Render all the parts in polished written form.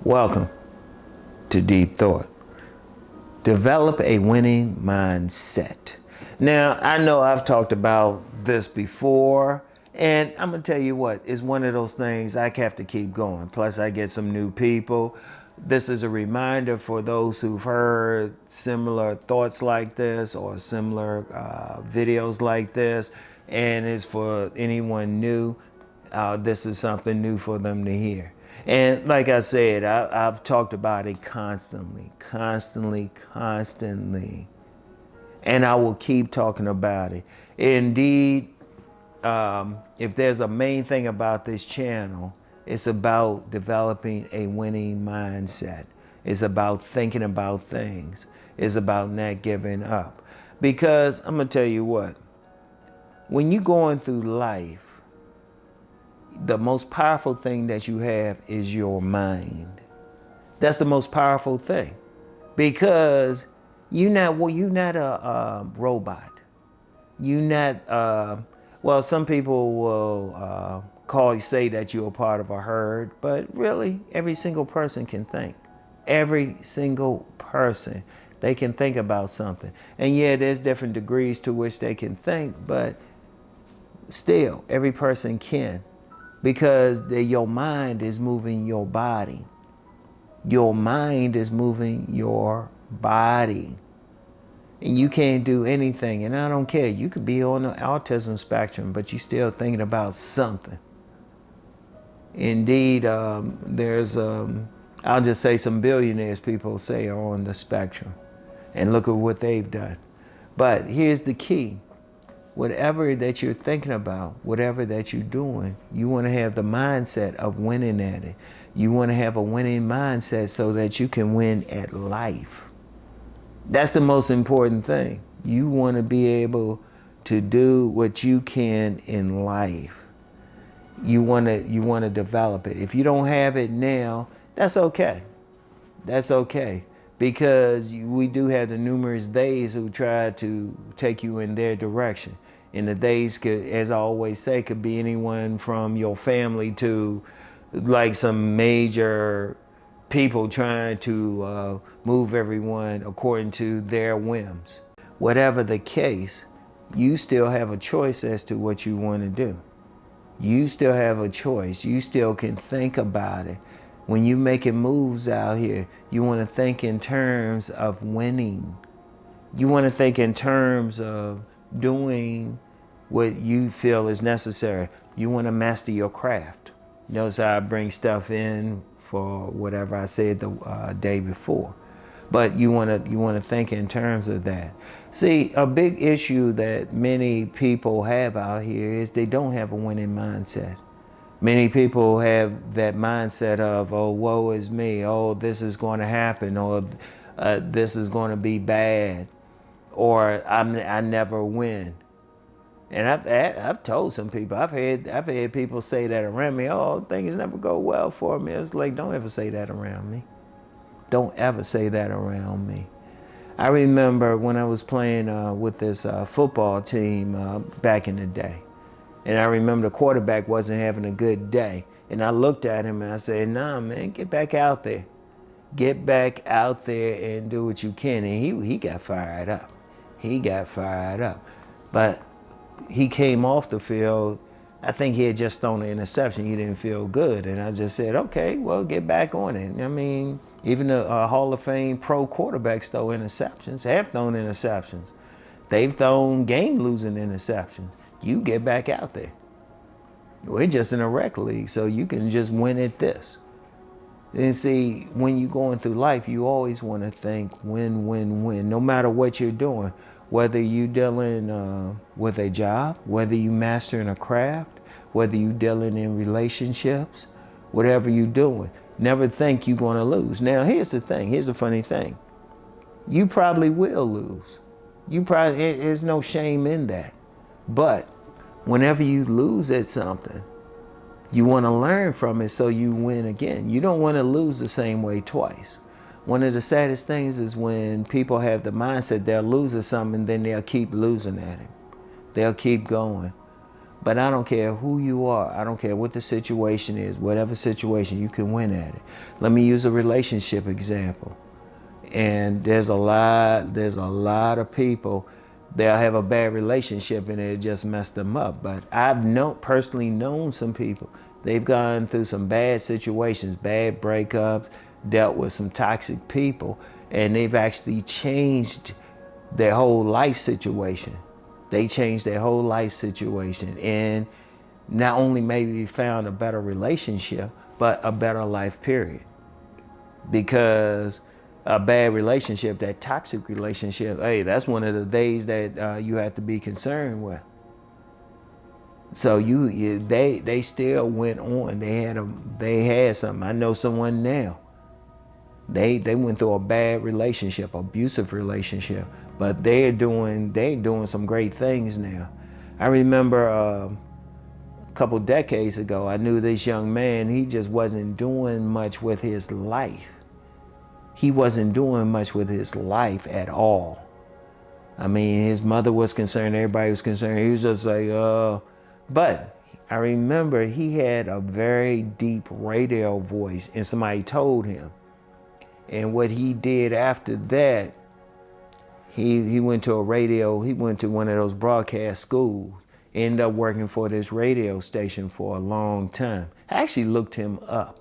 Welcome to Deep Thought. Develop a winning mindset. Now, I know I've talked about this before, and I'm going to tell you what, it's one of those things I have to keep going. Plus, I get some new people. This is a reminder for those who've heard similar thoughts like this or similar videos like this, and it's for anyone new. This is something new for them to hear. And like I said, I've talked about it constantly. And I will keep talking about it. Indeed, if there's a main thing about this channel, it's about developing a winning mindset. It's about thinking about things. It's about not giving up. Because I'm going to tell you what, when you're going through life, the most powerful thing that you have is your mind. That's the most powerful thing, because you're not a robot. You're not. Well, some people will say that you're a part of a herd, but really, every single person can think. Every single person, they can think about something, and yeah, there's different degrees to which they can think, but still, every person can. Because your mind is moving your body. Your mind is moving your body. And you can't do anything. And I don't care. You could be on the autism spectrum, but you're still thinking about something. Indeed, there's, I'll just say some billionaires people say are on the spectrum. And look at what they've done. But here's the key. Whatever that you're thinking about, whatever that you're doing, you want to have the mindset of winning at it. You want to have a winning mindset so that you can win at life. That's the most important thing. You want to be able to do what you can in life. You want to develop it. If you don't have it now, that's okay. That's okay. Because we do have the numerous days who try to take you in their direction. And the days could, as I always say, could be anyone from your family to like some major people trying to move everyone according to their whims. Whatever the case, you still have a choice as to what you want to do. You still have a choice. You still can think about it. When you're making moves out here, you want to think in terms of winning. You want to think in terms of doing what you feel is necessary. You want to master your craft. Notice how I bring stuff in for whatever I said the day before. But you want to think in terms of that. See, a big issue that many people have out here is they don't have a winning mindset. Many people have that mindset of, oh, woe is me, oh, this is going to happen, or this is going to be bad, or I never win. And I've told some people, I've had people say that around me, oh, things never go well for me. It's like, don't ever say that around me. Don't ever say that around me. I remember when I was playing with this football team back in the day. And I remember the quarterback wasn't having a good day. And I looked at him and I said, nah, man, get back out there. Get back out there and do what you can. And he got fired up. He got fired up. But he came off the field. I think he had just thrown an interception. He didn't feel good. And I just said, okay, well, get back on it. I mean, even the Hall of Fame pro quarterbacks throw interceptions, have thrown interceptions. They've thrown game-losing interceptions. You get back out there. We're just in a rec league, so you can just win at this. And see, when you're going through life, you always want to think win, win, win, no matter what you're doing. Whether you're dealing with a job, whether you're mastering a craft, whether you're dealing in relationships, whatever you're doing, never think you're going to lose. Now, here's the thing. Here's the funny thing. You probably will lose. There's no shame in that. But whenever you lose at something, you want to learn from it so you win again. You don't want to lose the same way twice. One of the saddest things is when people have the mindset they'll lose at something and then they'll keep losing at it. They'll keep going. But I don't care who you are. I don't care what the situation is. Whatever situation, you can win at it. Let me use a relationship example. And there's a lot of people, they'll have a bad relationship and it just messed them up. But I've personally known some people. They've gone through some bad situations, bad breakups, dealt with some toxic people, and they've actually changed their whole life situation. They changed their whole life situation, and not only maybe found a better relationship, but a better life period. Because a bad relationship, that toxic relationship, hey, that's one of the days that you have to be concerned with. So they still went on. They had something. I know someone now. They went through a bad relationship, abusive relationship, but they're doing some great things now. I remember a couple decades ago, I knew this young man. He just wasn't doing much with his life. He wasn't doing much with his life at all. I mean, his mother was concerned, everybody was concerned. He was just like, but I remember he had a very deep radio voice, and somebody told him. And what he did after that, he went to he went to one of those broadcast schools, ended up working for this radio station for a long time. I actually looked him up,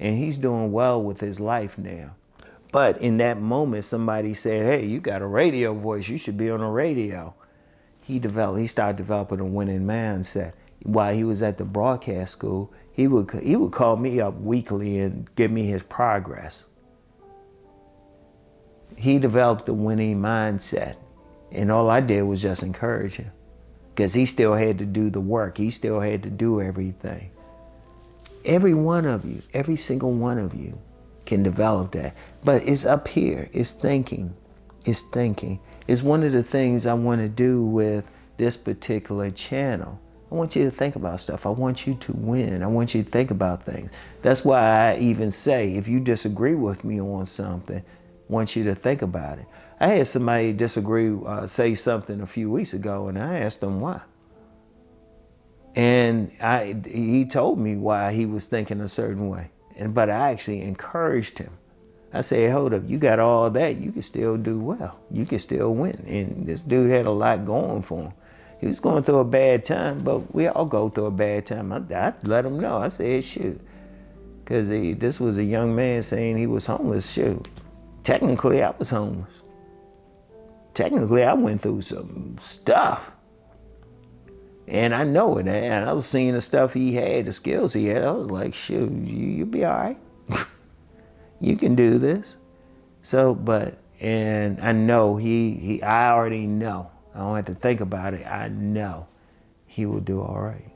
and he's doing well with his life now. But in that moment, somebody said, hey, you got a radio voice, you should be on the radio. He started developing a winning mindset. While he was at the broadcast school, he would call me up weekly and give me his progress. He developed a winning mindset, and all I did was just encourage him, because he still had to do the work. He still had to do everything. Every one of you, every single one of you can develop that. But it's up here. It's thinking. It's thinking. It's one of the things I want to do with this particular channel. I want you to think about stuff. I want you to win. I want you to think about things. That's why I even say, if you disagree with me on something, I want you to think about it. I had somebody say something a few weeks ago, and I asked him why. And he told me why he was thinking a certain way. But I actually encouraged him. I said, hold up, you got all that, you can still do well. You can still win. And this dude had a lot going for him. He was going through a bad time, but we all go through a bad time. I let him know. I said, shoot. Because this was a young man saying he was homeless. Shoot. Technically, I was homeless. Technically, I went through some stuff. And I know it. And I was seeing the stuff he had, the skills he had. I was like, shoot, you'll be all right. You can do this. And I know I already know. I don't have to think about it. I know he will do all right.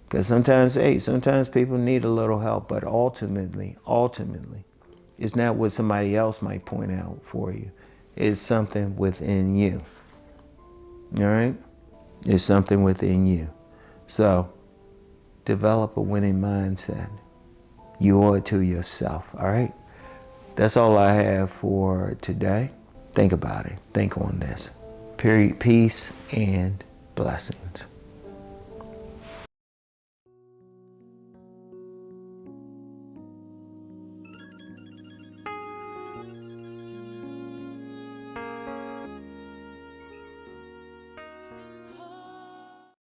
Because sometimes people need a little help, but ultimately, it's not what somebody else might point out for you. It's something within you. All right? It's something within you. So, develop a winning mindset. You owe it to yourself, all right? That's all I have for today. Think about it. Think on this. Peace and blessings.